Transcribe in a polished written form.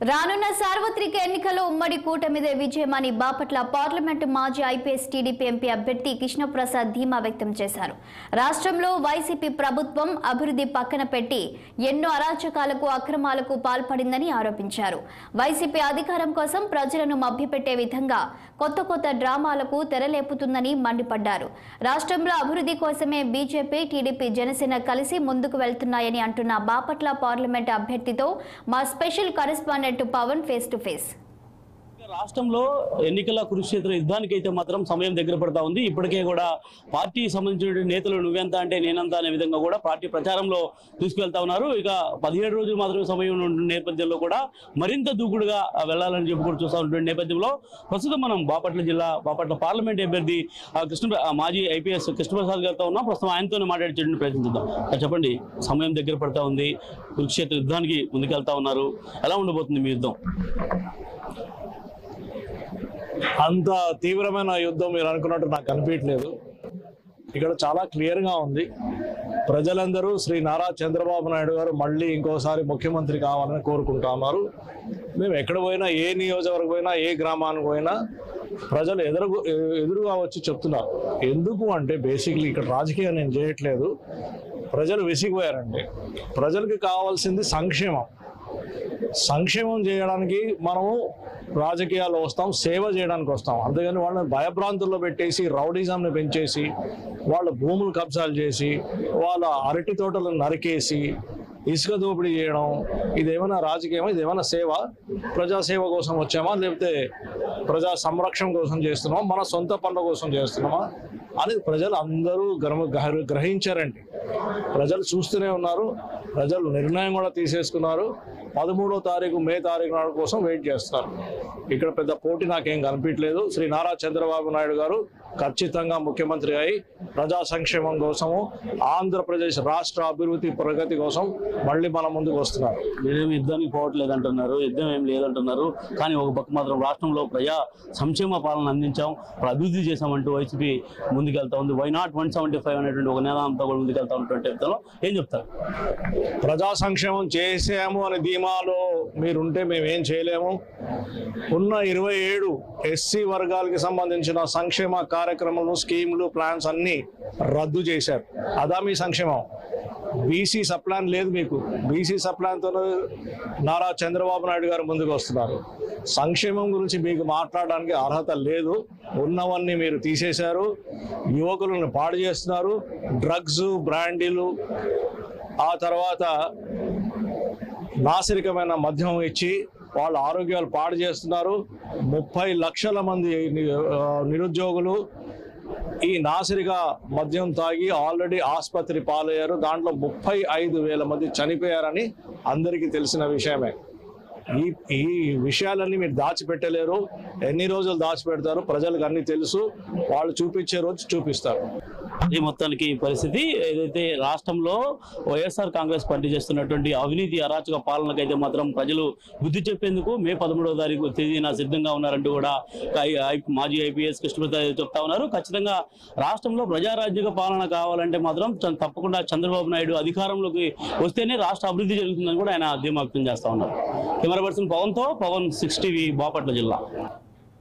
రానున్న సార్వత్రిక ఎన్నికల్లో ఉమ్మడి కూటమిదే విజయమని బాపట్ల పార్లమెంటు మాజీ ఐపీఎస్ టీడీపీ ఎంపీ అభ్యర్థి కృష్ణప్రసాద్ ధీమా వ్యక్తం చేశారు. రాష్ట్రంలో వైసీపీ ప్రభుత్వం అభివృద్ధి పక్కన పెట్టి ఎన్నో అరాచకాలకు అక్రమాలకు పాల్పడిందని ఆరోపించారు. వైసీపీ అధికారం కోసం ప్రజలను మభ్యపెట్టే విధంగా కొత్త డ్రామాలకు తెరలేపుతుందని మండిపడ్డారు. రాష్ట్రంలో అభివృద్ధి కోసమే బీజేపీ, టీడీపీ, జనసేన కలిసి ముందుకు వెళ్తున్నాయని అంటున్న బాపట్ల పార్లమెంటు అభ్యర్థితో మా special correspondent Pawan face to face. రాష్ట్రంలో ఎన్నికల కురుక్షేత్ర యుద్ధానికైతే మాత్రం సమయం దగ్గర పడతా ఉంది. ఇప్పటికే కూడా పార్టీ సంబంధించిన నేతలు నువ్వెంత అంటే నేనంత అనే విధంగా కూడా పార్టీ ప్రచారంలో తీసుకువెళ్తా ఉన్నారు. ఇక 17 రోజులు మాత్రమే సమయం ఉన్న నేపథ్యంలో కూడా మరింత దూకుడుగా వెళ్లాలని చెప్పుకుంటూ చూస్తా ఉన్నటువంటి నేపథ్యంలో ప్రస్తుతం మనం బాపట్ల జిల్లా బాపట్ల పార్లమెంట్ అభ్యర్థి మాజీ ఐపీఎస్ కృష్ణప్రసాద్ గారితో ఉన్నాం. ప్రస్తుతం ఆయనతోనే మాట్లాడి ప్రయత్నిద్దాం. చెప్పండి, సమయం దగ్గర పడతా ఉంది, కురుక్షేత్ర యుద్ధానికి ముందుకెళ్తా ఉన్నారు, ఎలా ఉండబోతుంది మీ యుద్ధం? అంత తీవ్రమైన యుద్ధం మీరు అనుకున్నట్టు నాకు అనిపించలేదు. ఇక్కడ చాలా క్లియర్గా ఉంది. ప్రజలందరూ శ్రీ నారా చంద్రబాబు నాయుడు గారు మళ్ళీ ఇంకోసారి ముఖ్యమంత్రి కావాలని కోరుకుంటున్నారు. మేము ఎక్కడ పోయినా, ఏ నియోజకవర్గం పోయినా, ఏ గ్రామానికి పోయినా ప్రజలు ఎదురుగా వచ్చి చెప్తున్నారు. ఎందుకు అంటే బేసిక్లీ ఇక్కడ రాజకీయం నేను చేయట్లేదు, ప్రజలు విసిగిపోయారండి. ప్రజలకి కావాల్సింది సంక్షేమం చేయడానికి మనము రాజకీయాల్లో వస్తాం, సేవ చేయడానికి వస్తాం. అంతేగాని వాళ్ళని భయభ్రాంతుల్లో పెట్టేసి, రౌడీజంని పెంచేసి, వాళ్ళ భూములు కబ్జాలు చేసి, వాళ్ళ అరటి తోటలను నరికేసి, ఇసుక దోపిడీ చేయడం, ఇదేమైనా రాజకీయమా? ఇదేమైనా సేవ? ప్రజాసేవ కోసం వచ్చామా, లేకపోతే ప్రజా సంరక్షణ కోసం చేస్తున్నామా, మన సొంత పనుల కోసం చేస్తున్నామా అనేది ప్రజలు అందరూ గ్రహించారండి. ప్రజలు చూస్తూనే ఉన్నారు. ప్రజలు నిర్ణయం కూడా తీసేసుకున్నారు. 13వ తారీఖు మే తారీఖు నాడు కోసం వెయిట్ చేస్తారు. ఇక్కడ పెద్ద పోటీ నాకేం కనిపించలేదు. శ్రీ నారా చంద్రబాబు నాయుడు గారు ఖచ్చితంగా ముఖ్యమంత్రి అయి ప్రజా సంక్షేమం కోసము, ఆంధ్రప్రదేశ్ రాష్ట్ర అభివృద్ధి ప్రగతి కోసం మళ్ళీ మన ముందుకు వస్తున్నారు. మీరేమి యుద్ధానికి పోవట్లేదు అంటున్నారు, యుద్ధం ఏం లేదంటున్నారు. కానీ ఒక పక్క మాత్రం రాష్ట్రంలో ప్రజా సంక్షేమ పాలన అందించాం, అభివృద్ధి చేశామంటూ వైసీపీ ముందుకెళ్తా ఉంది. వై నాట్ 175 అనేటువంటి ఒక నినాదంతో కూడా ముందుకెళ్తా ఉన్నటువంటి విధంలో ఏం చెప్తారు? ప్రజా సంక్షేమం చేసాము అనే ధీమాలో మీరుంటే మేమేం చేయలేము. ఉన్న 27 ఎస్సీ వర్గాలకి సంబంధించిన సంక్షేమ కార్యక్రమాలు, స్కీములు, ప్లాన్స్ అన్నీ రద్దు చేశారు. అదా మీ సంక్షేమం? బీసీ సప్లాన్ లేదు మీకు. బీసీ సప్లాన్తో నారా చంద్రబాబు నాయుడు గారు ముందుకు వస్తున్నారు. సంక్షేమం గురించి మీకు మాట్లాడడానికి అర్హత లేదు. ఉన్నవన్నీ మీరు తీసేశారు. యువకులను పాడు చేస్తున్నారు. డ్రగ్స్, బ్రాండీలు, ఆ తర్వాత నాసిరకమైన మద్యం ఇచ్చి వాళ్ళ ఆరోగ్యాలు పాడు చేస్తున్నారు. 30 లక్షల మంది నిరుద్యోగులు ఈ నాసిరిక మద్యం తాగి ఆల్రెడీ ఆసుపత్రి పాలయ్యారు. దాంట్లో 35,000 మంది చనిపోయారని అందరికీ తెలిసిన విషయమే. ఈ విషయాలన్నీ మీరు దాచిపెట్టలేరు. ఎన్ని రోజులు దాచిపెడతారు? ప్రజలకు అన్ని తెలుసు. వాళ్ళు చూపించే రోజు చూపిస్తారు. ఈ మొత్తానికి పరిస్థితి ఏదైతే రాష్ట్రంలో వైఎస్ఆర్ కాంగ్రెస్ పార్టీ చేస్తున్నటువంటి అవినీతి అరాచక పాలనకైతే మాత్రం ప్రజలు బుద్ధి చెప్పేందుకు మే 13వ తారీఖు తేదీన సిద్ధంగా ఉన్నారంటూ కూడా మాజీ ఐపీఎస్ కృష్ణప్రసాద్ చెప్తా ఉన్నారు. ఖచ్చితంగా రాష్ట్రంలో ప్రజారాజ్యక పాలన కావాలంటే మాత్రం తప్పకుండా చంద్రబాబు నాయుడు అధికారంలోకి వస్తేనే రాష్ట్ర అభివృద్ధి జరుగుతుందని కూడా ఆయన ధీమా వ్యక్తం చేస్తా ఉన్నారు. కెమెరా పర్సన్ పవన్తో, పవన్ 6 టీవీ, బాపట్ల జిల్లా.